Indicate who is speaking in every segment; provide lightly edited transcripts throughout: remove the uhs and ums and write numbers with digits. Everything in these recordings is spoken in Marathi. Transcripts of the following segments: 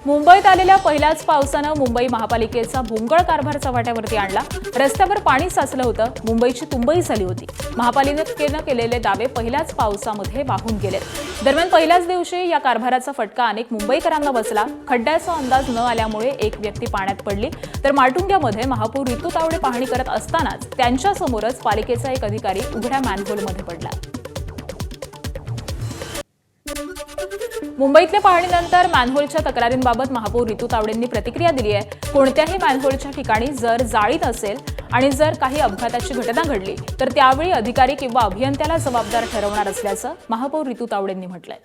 Speaker 1: मुंबईत आलेल्या पहिल्याच पावसानं मुंबई महापालिकेचा भोंगळ कारभार चव्हाट्यावरती आणला। रस्त्यावर पाणी साचलं होतं, मुंबईची तुंबई झाली होती। महापालिकेनं केलेले दावे पहिल्याच पावसामध्ये वाहून गेलेत। दरम्यान पहिल्याच दिवशी या कारभाराचा फटका अनेक मुंबईकरांना बसला। खड्ड्याचा अंदाज न आल्यामुळे एक व्यक्ती पाण्यात पडली, तर माटुंग्यामध्ये महापौर रितू तावडे पाहणी करत असतानाच त्यांच्यासमोरच पालिकेचा एक अधिकारी उघड्या मॅनहोलमध्ये पडला। मुंबईतल्या पाहणीनंतर मॅनहोलच्या तक्रारींबाबत महापौर रितू तावडेंनी प्रतिक्रिया दिली आहे। कोणत्याही मॅनहोलच्या ठिकाणी जर जाळी नसेल आणि जर काही अपघाताची घटना घडली तर त्यावेळी अधिकारी किंवा अभियंत्याला जबाबदार ठरवणार असल्याचं महापौर रितू तावडेंनी म्हटलंय।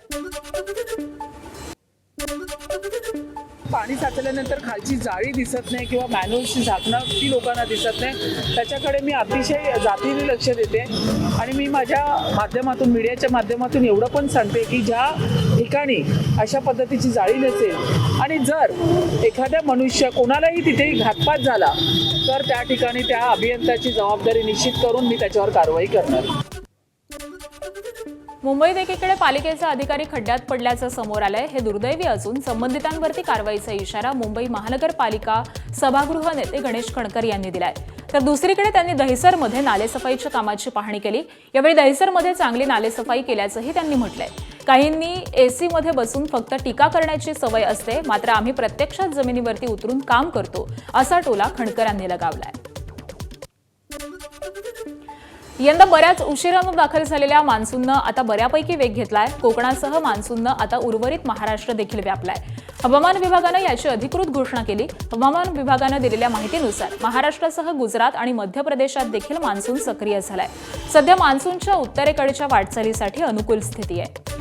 Speaker 2: पाणी साचल्यानंतर खालची जाळी दिसत नाही किंवा मॅनहोलची झाकणं ती लोकांना दिसत नाही, त्याच्याकडे मी अतिशय जातीने लक्ष देते। आणि मी माझ्या माध्यमातून, मीडियाच्या माध्यमातून एवढं पण सांगते की ज्या ठिकाणी अशा पद्धतीची जाळी नसेल आणि जर एखाद्या मनुष्य कोणालाही तिथे घातपात झाला तर त्या ठिकाणी त्या अभियंत्याची जबाबदारी निश्चित करून मी त्याच्यावर कारवाई करणार।
Speaker 1: मुंबईत एकीकडे पालिकेचा अधिकारी खड्ड्यात पडल्याचं समोर आलंय, हे दुर्दैवी असून संबंधितांवरती कारवाईचा इशारा मुंबई महानगरपालिका सभागृह नेते गणेश कणकर यांनी दिलाय। तर दुसरीकडे त्यांनी दहिसरमध्ये नालेसफाईच्या कामाची पाहणी केली। यावेळी दहिसरमध्ये चांगली नालेसफाई केल्याचंही त्यांनी म्हटलंय। काहींनी एसीमध्ये बसून फक्त टीका करण्याची सवय असते, मात्र आम्ही प्रत्यक्षात जमिनीवरती उतरून काम करतो, असा टोला खणकरांनी लगावलाय। यंदा बऱ्याच उशिरानं दाखल झालेल्या मान्सूननं आता बऱ्यापैकी वेग घेतलाय। कोकणासह मान्सूननं आता उर्वरित महाराष्ट्र देखील व्यापलाय। हवामान विभागानं याची अधिकृत घोषणा केली। हवामान विभागानं दिलेल्या माहितीनुसार महाराष्ट्रासह गुजरात आणि मध्य प्रदेशात देखील मान्सून सक्रिय झालाय। सध्या मान्सूनच्या उत्तरेकडच्या वाटचालीसाठी अनुकूल स्थिती आहे।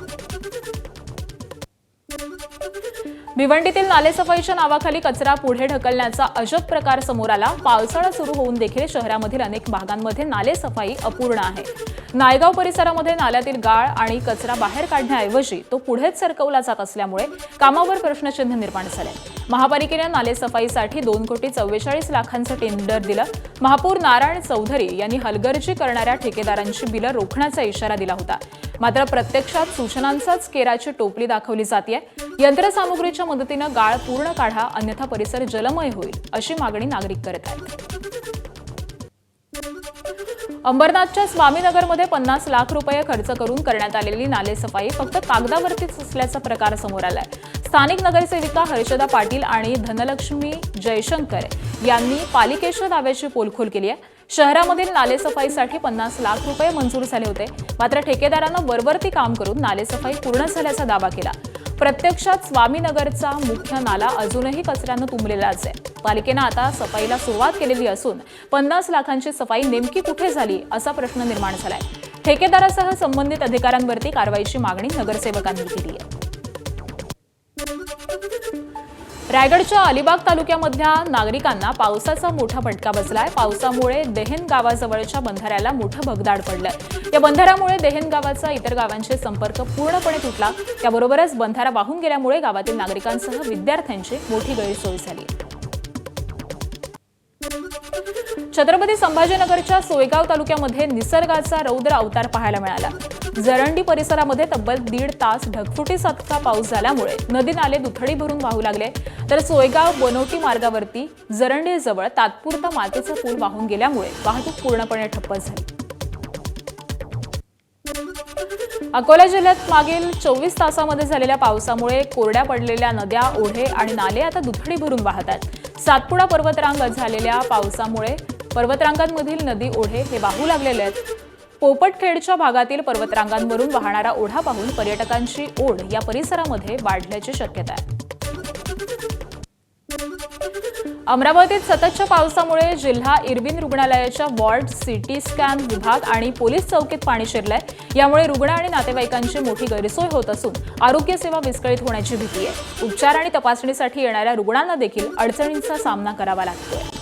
Speaker 1: भिवंडीतील नालेसफाईच्या नावाखाली कचरा पुढे ढकलण्याचा अजब प्रकार समोर आला। पावसाळा सुरू होऊन देखील शहरामधील अनेक भागांमध्ये नालेसफाई अपूर्ण आहे। नायगाव परिसरामध्ये नाल्यातील गाळ आणि कचरा बाहेर काढण्याऐवजी तो पुढेच सरकवला जात असल्यामुळे कामावर प्रश्नचिन्ह निर्माण झाले। महापालिकेनं नालेसफाईसाठी 2,44,00,000 टेंडर दिलं। महापौर नारायण चौधरी यांनी हलगर्जी करणाऱ्या ठेकेदारांची बिलं रोखण्याचा इशारा दिला होता, मात्र प्रत्यक्षात सूचनांचाच केराची टोपली दाखवली जाते। यंत्रसामुग्रीच्या मदतीनं गाळ पूर्ण काढा, अन्यथा परिसर जलमय होईल, अशी मागणी नागरिक करत आहेत। अंबरनाथच्या स्वामीनगरमध्ये 50 लाख रुपये खर्च करून करण्यात आलेली नालेसफाई फक्त कागदावरतीच असल्याचा प्रकार समोर आलाय। स्थानिक नगरसेविका हर्षदा पाटील आणि धनलक्ष्मी जयशंकर यांनी पालिकेच्या दाव्याची पोलखोल केली आहे। शहरामधील नालेसफाईसाठी 50 लाख रुपये मंजूर झाले होते, मात्र ठेकेदारानं वरवरती काम करून नालेसफाई पूर्ण झाल्याचा दावा केला। प्रत्यक्षात स्वामीनगरचा मुख्य नाला अजूनही कचऱ्यानं तुंबलेलाच आहे। पालिकेनं आता सफाईला सुरुवात केलेली असून 50 लाखांची सफाई नेमकी कुठे झाली असा प्रश्न निर्माण झालाय। ठेकेदारासह संबंधित अधिकाऱ्यांवरती कारवाईची मागणी नगरसेवकांनी केली आहे। रायगडच्या अलिबाग तालुक्यामधल्या नागरिकांना पावसाचा मोठा फटका बसलाय। पावसामुळे देहेन गावाजवळच्या बंधाऱ्याला मोठं भगदाड पडलंय। या बंधाऱ्यामुळे देहेन गावाचा इतर गावांशी संपर्क पूर्णपणे तुटला। त्याबरोबरच बंधारा वाहून गेल्यामुळे गावातील नागरिकांसह विद्यार्थ्यांची मोठी गैरसोय झाली। छत्रपती संभाजीनगरच्या सोयगाव तालुक्यामध्ये निसर्गाचा रौद्र अवतार पाहायला मिळाला। जरंडी परिसरामध्ये तब्बल 1.5 तास ढगफुटीसारखा पाऊस झाल्यामुळे नदी नाले दुथडी भरून वाहू लागले, तर सोयगाव बनोटी मार्गावरती जरंडीजवळ तात्पुरता मातीचा पूल वाहून गेल्यामुळे वाहतूक पूर्णपणे ठप्प झाली। अकोला जिल्ह्यात मागील 24 तासांमध्ये झालेल्या पावसामुळे कोरड्या पडलेल्या नद्या, ओढे आणि नाले आता दुथडी भरून वाहत आहेत। सातपुडा पर्वतरांग झालेल्या पावसामुळे पर्वतरांगांमधील नदी, ओढे हे वाहू लागलेले आहेत। पोपटखेडच्या भागातील पर्वतरांगांवरून वाहणारा ओढा पाहून पर्यटकांची ओढ या परिसरामध्ये वाढल्याची शक्यता आहे। अमरावतीत सततच्या पावसामुळे जिल्हा इरविन रुग्णालयाच्या वॉर्ड, सीटी स्कॅन विभाग आणि पोलीस चौकीत पाणी शिरलंय। यामुळे रुग्ण आणि नातेवाईकांची मोठी गैरसोय होत असून आरोग्य सेवा विस्कळीत होण्याची भीती आहे। उपचार आणि तपासणीसाठी येणाऱ्या रुग्णांना देखील अडचणींचा सामना करावा लागतोय।